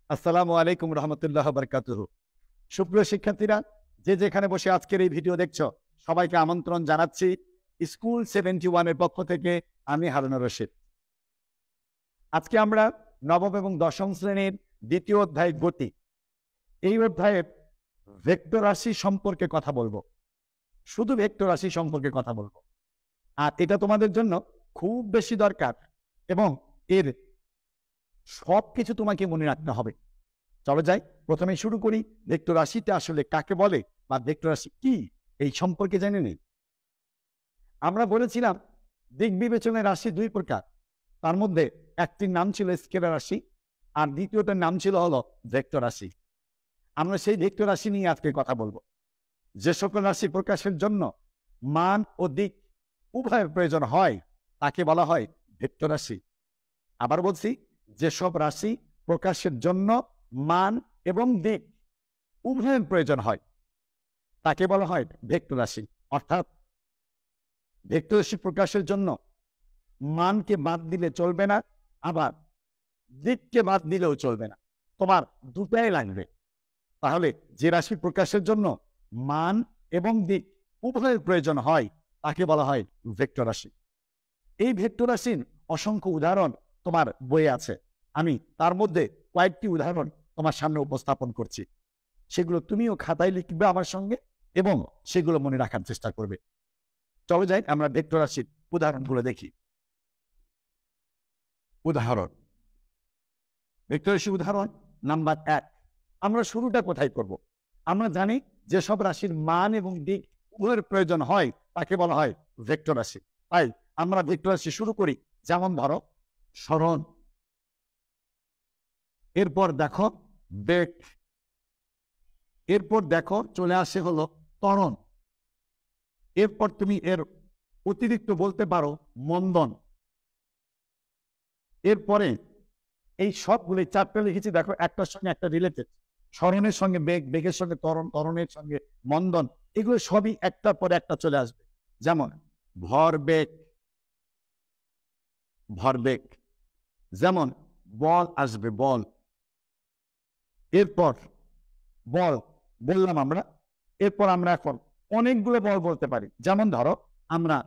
আসসালামু আলাইকুম রহমতুল্লাহ বারকাতুহু। সুপ্রিয় শিক্ষার্থীরা, যে যেখানে বসে আজকের এই ভিডিও দেখছো, সবাইকে আমন্ত্রণ জানাচ্ছি স্কুল 71 এর পক্ষ থেকে। আমি হারুনুর রশিদ। আজকে আমরা নবম এবং দশম শ্রেণীর দ্বিতীয় অধ্যায় গতি, এই অধ্যায়ের ভেক্টর রাশি সম্পর্কে কথা বলবো। শুধু ভেক্টর রাশি সম্পর্কে কথা বলবো, আর এটা তোমাদের জন্য খুব বেশি দরকার এবং এর সবকিছু তোমাকে মনে রাখতে হবে। চলো যাই, প্রথমে শুরু করি ভেক্টর রাশিটা আসলে কাকে বলে বা ভেক্টর রাশি কি, এই সম্পর্কে জেনে নিই। আমরা বলেছিলাম দিক বিবেচনায় রাশি দুই প্রকার, তার মধ্যে একটির নাম ছিল স্কেলার রাশি আর দ্বিতীয়টার নাম ছিল হলো ভেক্টর রাশি। আমরা সেই ভেক্টর রাশি নিয়ে আজকে কথা বলবো। যে সকল রাশি প্রকাশের জন্য মান ও দিক উভয়ের প্রয়োজন হয় তাকে বলা হয় ভেক্টর রাশি। আবার বলছি, যেসব রাশি প্রকাশের জন্য মান এবং দিক উভয়ের প্রয়োজন হয় তাকে বলা হয় ভেক্টর রাশি। অর্থাৎ ভেক্টর রাশি প্রকাশের জন্য মানকে বাদ দিলে চলবে না, আবার দিককে বাদ দিলেও চলবে না, তোমার দুটাই লাগবে। তাহলে যে রাশি প্রকাশের জন্য মান এবং দিক উভয়ের প্রয়োজন হয় তাকে বলা হয় ভেক্টর রাশি। এই ভেক্টর রাশির অসংখ্য উদাহরণ তোমার বইয়ে আছে। আমি তার মধ্যে কয়েকটি উদাহরণ তোমার সামনে উপস্থাপন করছি, সেগুলো তুমিও খাতায় লিখবে আমার সঙ্গে এবং সেগুলো মনে রাখার চেষ্টা করবে। চলো যাই, আমরা ভেক্টর রাশির উদাহরণগুলো দেখি। উদাহরণ, ভেক্টর রাশির উদাহরণ নাম্বার 1। আমরা শুরুটা কোথায় করব? আমরা জানি যেসব রাশির মান এবং দিক উভয়ের প্রয়োজন হয় তাকে বলা হয় ভেক্টর রাশি। তাই আমরা ভেক্টর রাশি শুরু করি। যেমন ধরো সরণ, এরপর দেখো বেগ, এরপর দেখো চলে আসে হলো ত্বরণ, এরপর তুমি এর অতিরিক্ত বলতে পারো মন্দন। এরপরে এই সবগুলি চারটা লিখেছি, দেখো একটার সঙ্গে একটা রিলেটেড। সরণের সঙ্গে বেগ, বেগের সঙ্গে ত্বরণ, ত্বরণের সঙ্গে মন্দন, এগুলো সবই একটার পরে একটা চলে আসবে। যেমন ভরবেগ, ভরবেগ। যেমন বল আসবে, বল। এরপর বল বললাম আমরা। এরপর আমরা এখন অনেকগুলো বল বলতে পারি। যেমন ধরো আমরা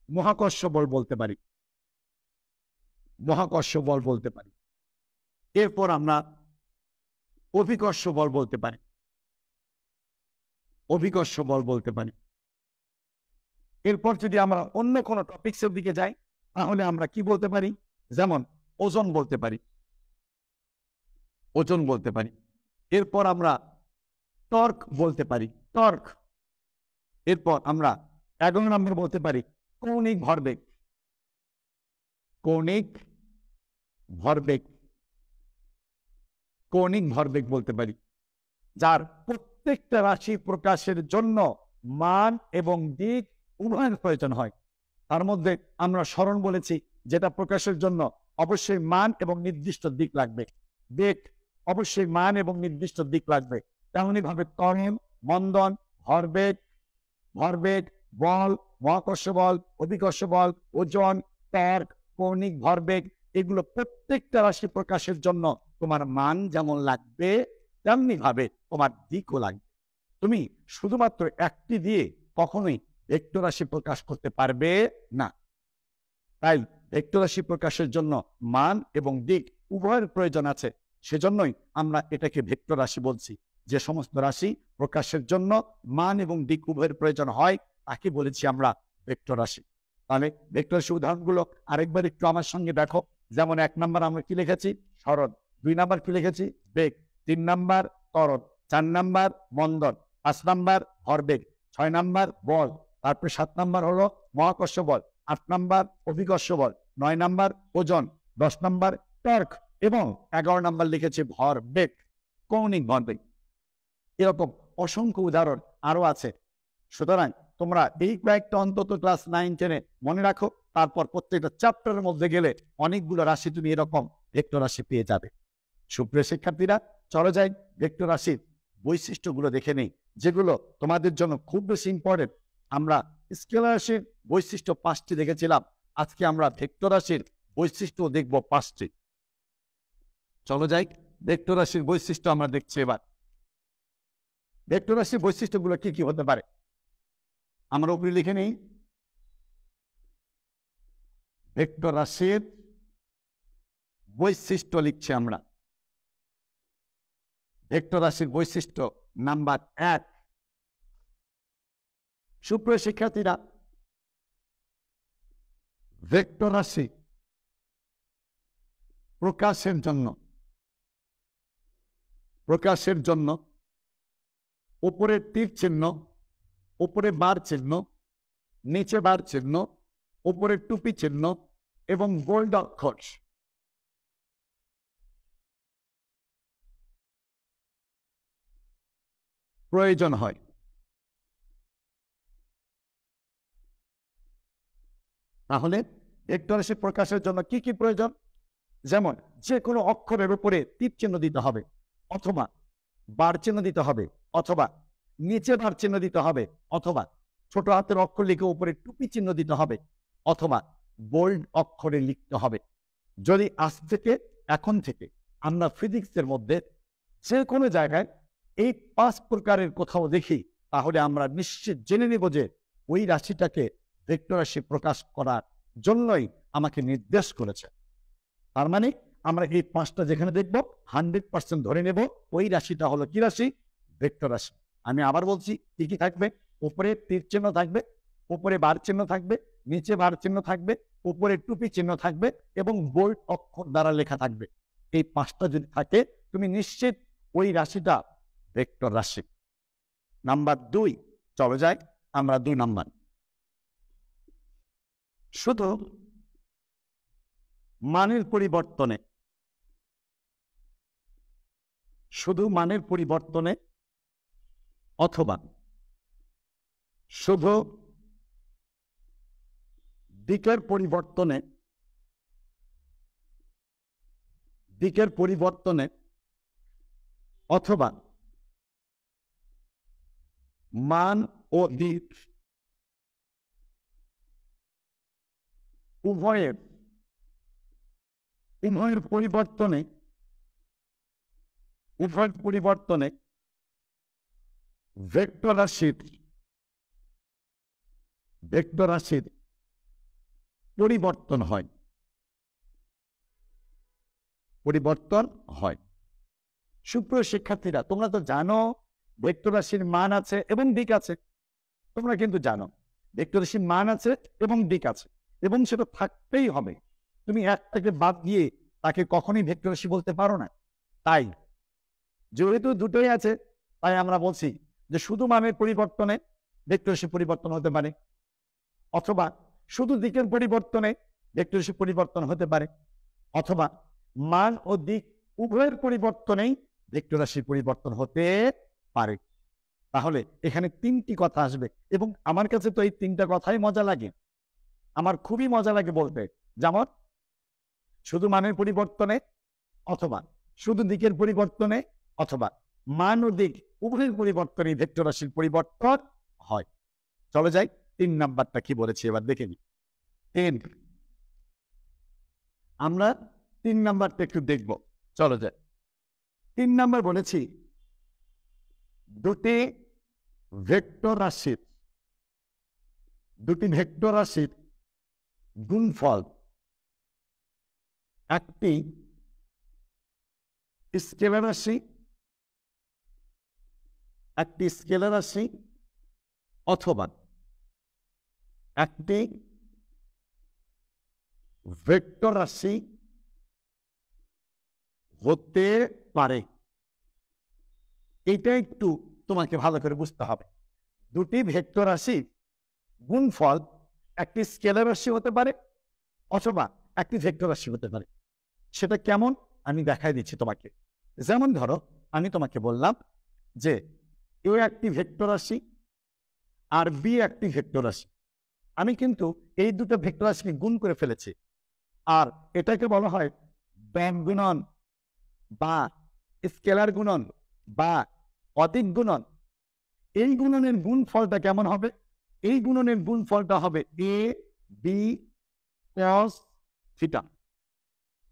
মহাকর্ষ বল বলতে পারি, মহাকর্ষ বল বলতে পারি। এরপর আমরা অভিকর্ষ বল বলতে পারি, অভিকর্ষ বল বলতে পারি। এরপর যদি আমরা অন্য কোনো টপিক্সের দিকে যাই তাহলে আমরা কি বলতে পারি? যেমন ওজন বলতে পারি, ওজন বলতে পারি। এরপর আমরা টর্ক বলতে পারি, টর্ক। এরপর আমরা 11 নম্বর বলতে পারি কৌণিক ভরবেগ, কৌণিক ভরবেগ, কৌণিক ভরবেগ বলতে পারি। যার প্রত্যেকটা রাশি প্রকাশের জন্য মান এবং দিক উভয়ের প্রয়োজন হয়। তার মধ্যে আমরা সরণ বলেছি, যেটা প্রকাশের জন্য অবশ্যই মান এবং নির্দিষ্ট দিক লাগবে। বেগ অবশ্যই মান এবং নির্দিষ্ট দিক লাগবে। তেমনি ভাবে ত্বরণ, মন্দন, ভরবেগ, ভরবেগ, বল, মহাকর্ষ বল, অভিকর্ষ বল, ওজন, টর্ক, কৌণিক ভরবেগ, এগুলো প্রত্যেকটা রাশি প্রকাশের জন্য তোমার মান যেমন লাগবে তেমনি ভাবে তোমার দিকও লাগবে। তুমি শুধুমাত্র একটি দিয়ে কখনোই ভেক্টর রাশি প্রকাশ করতে পারবে না। তাই ভেক্টর রাশি প্রকাশের জন্য মান এবং দিক উভয়ের প্রয়োজন আছে, সেজন্যই আমরা এটাকে ভেক্টর রাশি বলছি। যে সমস্ত রাশি প্রকাশের জন্য মান এবং দিক উভয়ের প্রয়োজন হয় তাকে বলেছি আমরা ভেক্টর রাশি। তাহলে ভেক্টর রাশি উদাহরণগুলো আরেকবার একটু আমার সঙ্গে দেখো। যেমন 1 নাম্বার আমরা কি লিখেছি? সরণ। 2 নাম্বার কি লিখেছি? বেগ। 3 নাম্বার ত্বরণ। 4 নাম্বার মন্দন। 5 নাম্বার ভরবেগ। 6 নাম্বার বল। তারপরে 7 নাম্বার হলো মহাকর্ষ বল। 8 নাম্বার অভিকর্ষ বল। 9 নাম্বার ওজন। 10 নাম্বার টর্ক এবং 11 নাম্বার লিখেছে ভরবেগ, কৌণিক ভরবেগ। এরকম অসংখ্য উদাহরণ আরো আছে। সুতরাং তোমরা এই কয়েকটা অন্তত ক্লাস 9-10-এ মনে রাখো, তারপর প্রত্যেকটা চ্যাপ্টারের মধ্যে গেলে অনেকগুলো রাশি তুমি এরকম ভেক্টর রাশি পেয়ে যাবে। সুপ্রিয় শিক্ষার্থীরা, চলো যাই ভেক্টর রাশির বৈশিষ্ট্যগুলো দেখে নেই, যেগুলো তোমাদের জন্য খুব বেশি ইম্পর্টেন্ট। আমরা স্কেলার রাশির বৈশিষ্ট্য 5টি দেখেছিলাম, আজকে আমরা ভেক্টর রাশির বৈশিষ্ট্য দেখব 5টি। চলো যাই ভেক্টর রাশির বৈশিষ্ট্য আমরা দেখছি এবার। ভেক্টর রাশির বৈশিষ্ট্যগুলো কি কি হতে পারে আমরা উপরে লিখে নেই। ভেক্টর রাশির বৈশিষ্ট্য লিখছি আমরা। ভেক্টর রাশির বৈশিষ্ট্য নাম্বার 1, সুপ্রিয় শিক্ষার্থীরা, ভেক্টর রাশি প্রকাশের জন্য উপরে তীর চিহ্ন, উপরে বার চিহ্ন, নিচে বার চিহ্ন, উপরে টুপি চিহ্ন এবং বোল্ড অক্ষর প্রয়োজন হয়। তাহলে ভেক্টর রাশি প্রকাশের জন্য কি কি প্রয়োজন? যেমন যে কোনো অক্ষরের উপরে তীর চিহ্ন দিতে হবে, অথবা বার চিহ্ন দিতে হবে, অথবা নিচে বার চিহ্ন দিতে হবে, অথবা ছোট হাতের অক্ষর লিখে উপরে টুপি চিহ্ন দিতে হবে, অথবা বোল্ড অক্ষরে লিখতে হবে। যদি আজ থেকে এখন থেকে আমরা ফিজিক্সের মধ্যে যে কোনো জায়গায় এই 5 প্রকারের কোথাও দেখি, তাহলে আমরা নিশ্চিত জেনে নেব যে ওই রাশিটাকে ভেক্টর রাশি প্রকাশ করার জন্যই আমাকে নির্দেশ করেছে। তার মানে আমরা এই 5টা যেখানে দেখব 100% ধরে নেব ওই রাশিটা হলো কি রাশি? ভেক্টর রাশি। আমি আবার বলছি, কি কি থাকবে? উপরে তীর চিহ্ন থাকবে, উপরে বার চিহ্ন থাকবে, নিচে বার চিহ্ন থাকবে, উপরে টুপি চিহ্ন থাকবে এবং বোল্ড অক্ষর দ্বারা লেখা থাকবে। এই 5টা যদি থাকে তুমি নিশ্চিত ওই রাশিটা ভেক্টর রাশি। নাম্বার 2 চলে যায় আমরা 2 নাম্বার। শুধু মানের পরিবর্তনে অথবা শুধু দিকের পরিবর্তনে অথবা মান ও দিক উভয়ের পরিবর্তনে ভেক্টর রাশির পরিবর্তন হয়। সুপ্রিয় শিক্ষার্থীরা, তোমরা তো জানো ভেক্টর রাশির মান আছে এবং দিক আছে। তোমরা কিন্তু জানো ভেক্টর রাশির মান আছে এবং দিক আছে, এবং সেটা থাকতেই হবে। তুমি একটাকে বাদ দিয়ে তাকে কখনোই ভেক্টর রাশি বলতে পারো না। তাই যেহেতু দুটোই আছে, তাই আমরা বলছি যে শুধু মানের পরিবর্তনে ভেক্টর রাশি পরিবর্তন হতে পারে, অথবা শুধু দিকের পরিবর্তনে ভেক্টর রাশি পরিবর্তন হতে পারে, অথবা মান ও দিক উভয়ের পরিবর্তনেই ভেক্টর রাশির পরিবর্তন হতে পারে। তাহলে এখানে 3টি কথা আসবে, এবং আমার কাছে তো এই 3টা কথাই মজা লাগে। আমার খুবই মজা লাগে বলতে। যেমন শুধু মানের পরিবর্তনে, অথবা শুধু দিকের পরিবর্তনে, অথবা মান ও দিক উভয়ের পরিবর্তনে ভেক্টর রাশির পরিবর্তন হয়। চলে যাই 3 নাম্বারটা কি বলেছি এবার দেখে নিই। আমরা 3 নাম্বারটা একটু দেখব। চলো যাই। 3 নাম্বার বলেছি দুটি ভেক্টর রাশির গুণফল একটি স্কেলার রাশি অথবা একটি ভেক্টর রাশি হতে পারে। এটা একটু তোমাকে ভালো করে বুঝতে হবে। দুটি ভেক্টর রাশি গুণফল একটি স্কেলার রাশি হতে পারে অথবা একটি ভেক্টর রাশি হতে পারে। সেটা কেমন আমি দেখাই দিচ্ছি তোমাকে। যেমন ধরো, আমি তোমাকে বললাম যে এ একটি ভেক্টর রাশি আর বি একটি ভেক্টর রাশি। আমি কিন্তু এই দুটো ভেক্টর রাশিকে গুণ করে ফেলেছি, আর এটাকে বলা হয় ব্যাঙ্ক গুণন বা স্কেলার গুণন বা অধিক গুণন। এই গুণনের গুণফলটা কেমন হবে? এই গুণনের গুণফলটা হবে এ বি cos θ।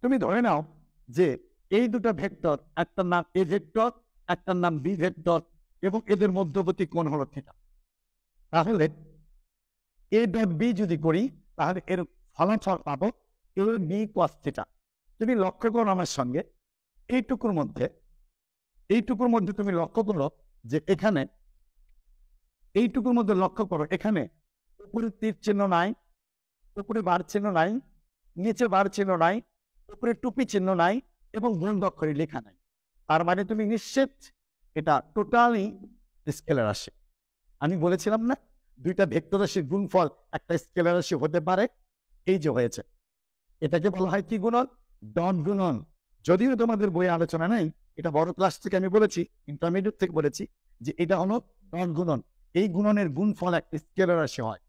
তুমি ধরে নাও যে এই দুটো ভেক্টর, একটার নাম এ ভেক্টর, একটার নাম বি ভেক্টর, এবং এদের মধ্যবর্তী কোণ হলো থিটা। তাহলে এ ডট বি যদি করি তাহলে এর ফলাফল পাবো এ বি কস থিটা। তুমি লক্ষ্য করো আমার সঙ্গে, এইটুকুর মধ্যে তুমি লক্ষ্য করো যে এখানে, এইটুকুর মধ্যে লক্ষ্য করো এখানে উপরে তীর চিহ্ন নাই, উপরে বার চিহ্ন নাই, নিচে বার চিহ্ন নাই, উপরে টুপি চিহ্ন নাই, এবং গুণ অক্ষরে লেখা নাই। তার মানে তুমি নিশ্চিত এটা টোটালি স্কেলার রাশি। আমি বলেছিলাম না দুইটা ভেক্টর রাশির গুণফল একটা স্কেলার রাশি হতে পারে, এই যে হয়েছে। এটাকে বলা হয় কি গুণন? ডট গুণন। যদিও তোমাদের বইয়ে আলোচনা নেই, এটা বড় ক্লাস থেকে আমি বলেছি, ইন্টারমিডিয়েট থেকে বলেছি যে এটা হলো ডট গুণন। এই গুণনের গুণফল একটা স্কেলার রাশি হয়।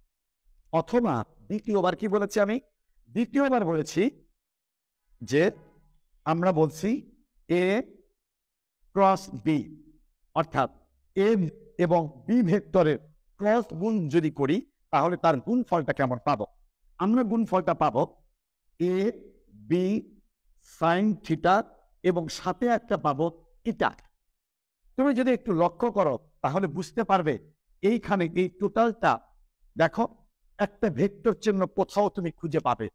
অথবা দ্বিতীয়বার কি বলেছি আমি? দ্বিতীয়বার বলেছি যে আমরা বলছি এ ক্রস বি, অর্থাৎ এ এবং বি ভেক্টরের ক্রস গুণ যদি করি তাহলে তার গুণফলটা কেমন পাবো? আমরা গুণফলটা পাবো এ বি সাইন থিটা এবং সাথে একটা পাবো ইটা। তুমি যদি একটু লক্ষ্য করো তাহলে বুঝতে পারবে এইখানে এই টোটালটা দেখো একটা ভেক্টর চিহ্ন কোথাও তুমি খুঁজে পাবে,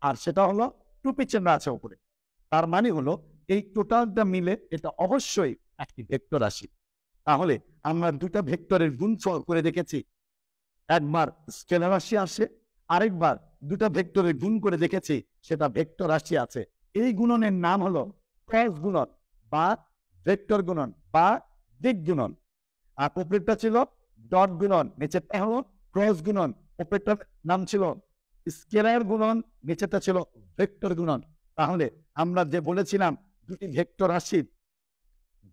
আর সেটা হলো টুপি চিহ্ন আছে উপরে। তার মানে হলো এই টোটালটা মিলে এটা অবশ্যই একটি ভেক্টর রাশি। তাহলে আমরা দুটা ভেক্টরের গুণফল করে দেখেছি, একবার স্কেলার রাশি আসে, আরেকবার দুটা ভেক্টরের গুণ করে দেখেছি সেটা ভেক্টর রাশি আছে। এই গুণনের নাম হলো ক্রস গুণন বা ভেক্টর গুণন বা দিক গুণন। আর উপরেরটা ছিল ডট গুণন, নিচেরটা হলো ক্রস গুণন। উপরেরটার নাম ছিল স্কেলার গুণন, নিচেরটা ছিল ভেক্টর গুণন। তাহলে আমরা যে বলেছিলাম দুটি ভেক্টর রাশির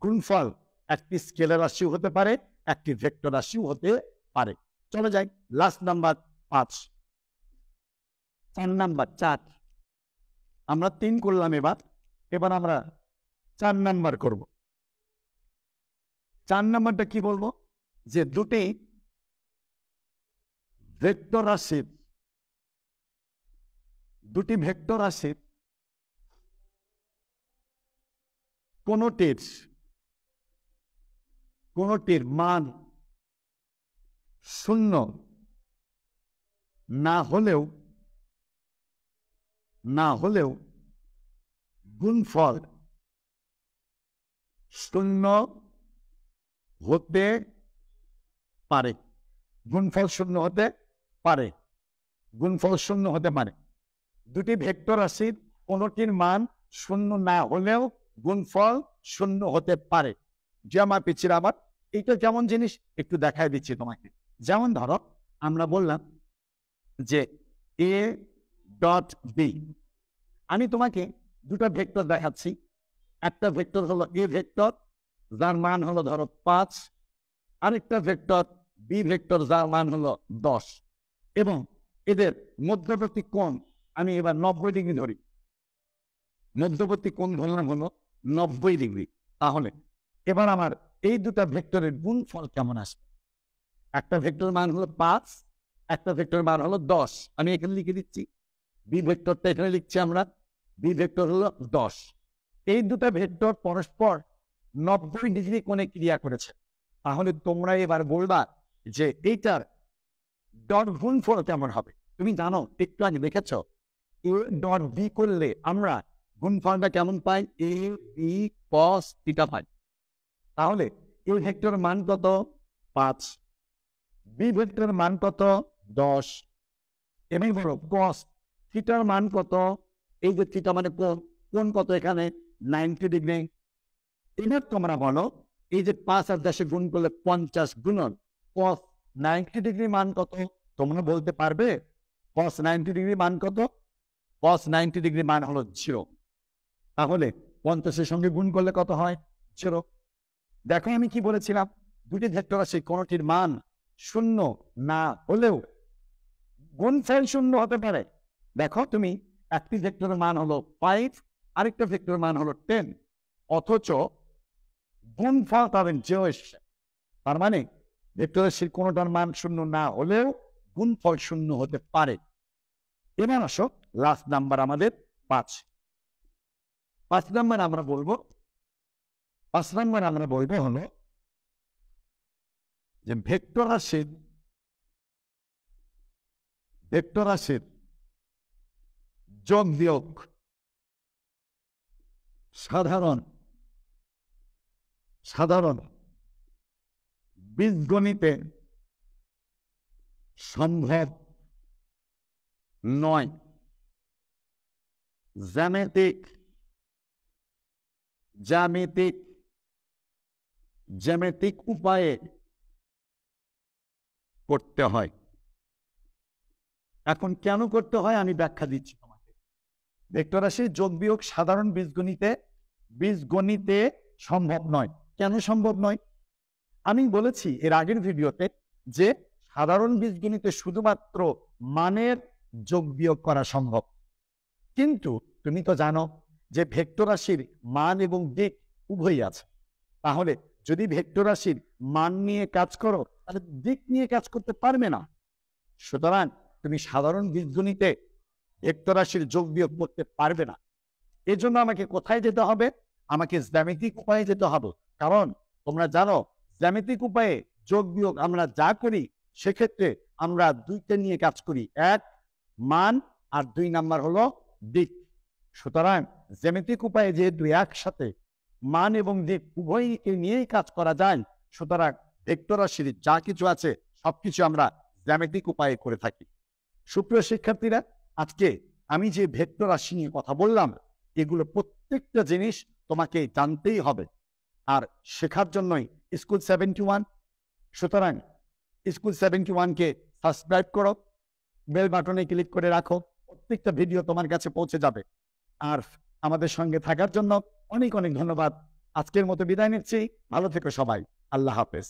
গুণফল একটি স্কেলার রাশিও হতে পারে, একটি ভেক্টর রাশিও হতে পারে। চলে যাই লাস্ট নাম্বার 5, 4 নাম্বার 4। আমরা 3 করলাম, এবার আমরা 4 নাম্বার করব। 4 নাম্বারটা কি বলবো? যে দুটি ভেক্টর রাশির কোনটির মান শূন্য না হলেও গুণফল শূন্য হতে পারে। গুণফল শূন্য হতে পারে। দুটি ভেক্টর রাশির কোনটির মান শূন্য না হলেও গুণফল শূন্য হতে পারে। যে আমার পিছিয়ে আবার এইটা কেমন জিনিস একটু দেখাই দিচ্ছি তোমাকে। যেমন ধরো আমরা বললাম যে এ ডট বি, আমি তোমাকে দুটো ভেক্টর দেখাচ্ছি। একটা ভেক্টর হলো এ ভেক্টর যার মান হলো ধরো 5, আরেকটা ভেক্টর বি ভেক্টর যার মান হলো 10, এবং এদের মধ্যবর্তী কোণ আমি এবার 90 ডিগ্রি ধরি। মধ্যবর্তী কোণ ধরলাম হলো 90 ডিগ্রি। তাহলে এবার আমার এই দুটা ভেক্টরের গুণফল কেমন আসবে? একটা ভেক্টর মান হলো 5, একটা ভেক্টর মান হলো 10। আমি এখানে লিখে দিচ্ছি, বি ভেক্টরটা এখানে লিখছি আমরা, বি ভেক্টর হলো 10। এই দুটা ভেক্টর পরস্পর 90 ডিগ্রি কোণে ক্রিয়া করেছে। তাহলে তোমরা এবার বলবা যে এইটার ডট গুণফল কেমন হবে? তুমি জানো, একটু আগে দেখেছ এ ডট বি করলে আমরা গুণফলটা কেমন পাই? এ বি কস থিটা পাই। তাহলে এই ভেক্টর মান কত? 5, বি ভেক্টর মান কত? 10। এমনি বলো কস থিটার মান কত? এই যে থিটা মানে কোণ কত এখানে? 90 ডিগ্রি। এবার তোমরা বলো এই যে 5 আর 10 গুণ করলে 50 গুণন কস 90 ডিগ্রি মান কত? তোমরা বলতে পারবে কস 90 ডিগ্রি মান কত? কস 90 ডিগ্রি মান হলো 0। তাহলে 50-এর সঙ্গে গুণ করলে কত হয়? 0। দেখো আমি কি বলেছিলাম, দুটি ভেক্টর আছে কোনটির মান শূন্য না হলেও গুণফল শূন্য হতে পারে। দেখো তুমি একটি ভেক্টরের মান হলো 5, আরেকটা ভেক্টরের মান হলো 10, অথচ গুণফল পাবেন 0 এসছে। তার মানে ভেক্টর রাশির কোনটার মান শূন্য না হলেও গুণফল শূন্য হতে পারে। এবার আসো লাস্ট নাম্বার আমাদের 5। 5 নম্বর আমরা বলবো হলো যে ভেক্টর রাশির যোগ বিয়োগ সাধারণ বীজগণিতে সম্ভব নয়। জ্যামিতিক উপায়ে করতে হয়। এখন কেন করতে হয় আমি ব্যাখ্যা দিচ্ছি তোমাকে। ভেক্টর রাশির যোগ বিয়োগ সাধারণ বীজগণিতে সম্ভব নয়। কেন সম্ভব নয়? আমি বলেছি এর আগের ভিডিওতে যে সাধারণ বীজগণিতে শুধুমাত্র মানের যোগ বিয়োগ করা সম্ভব, কিন্তু তুমি তো জানো যে ভেক্টর রাশির মান এবং দিক উভয়ই আছে। তাহলে যদি ভেক্টর রাশির মান নিয়ে কাজ করো তাহলে দিক নিয়ে কাজ করতে পারবে না। সুতরাং তুমি সাধারণ বীজগণিতে ভেক্টর রাশির যোগ বিয়োগ করতে পারবে না। এজন্য আমাকে কোথায় যেতে হবে? আমাকে জ্যামিতিক উপায়ে যেতে হবে। কারণ তোমরা জানো জ্যামিতিক উপায়ে যোগ বিয়োগ আমরা যা করি সেক্ষেত্রে আমরা দুইটা নিয়ে কাজ করি, এক মান আর 2 নাম্বার হলো দিক। সুতরাং জ্যামিতিক উপায়ে যেহেতু একসাথে মান এবং দিক উভয়কে নিয়েই কাজ করা যায়, সুতরাং ভেক্টর রাশির যা কিছু আছে সবকিছু আমরা জ্যামিতিক উপায়ে করে থাকি। সুপ্রিয় শিক্ষার্থীরা, আজকে আমি যে ভেক্টর রাশি নিয়ে কথা বললাম এগুলো প্রত্যেকটা জিনিস তোমাকে জানতেই হবে, আর শেখার জন্যই স্কুল 71। সুতরাং স্কুল 71কে সাবস্ক্রাইব করো, বেল বাটনে ক্লিক করে রাখো, প্রত্যেকটা ভিডিও তোমার কাছে পৌঁছে যাবে। আর আমাদের সঙ্গে থাকার জন্য অনেক অনেক ধন্যবাদ। আজকের মতো বিদায় নিচ্ছি। ভালো থেকো সবাই। আল্লাহ হাফেজ।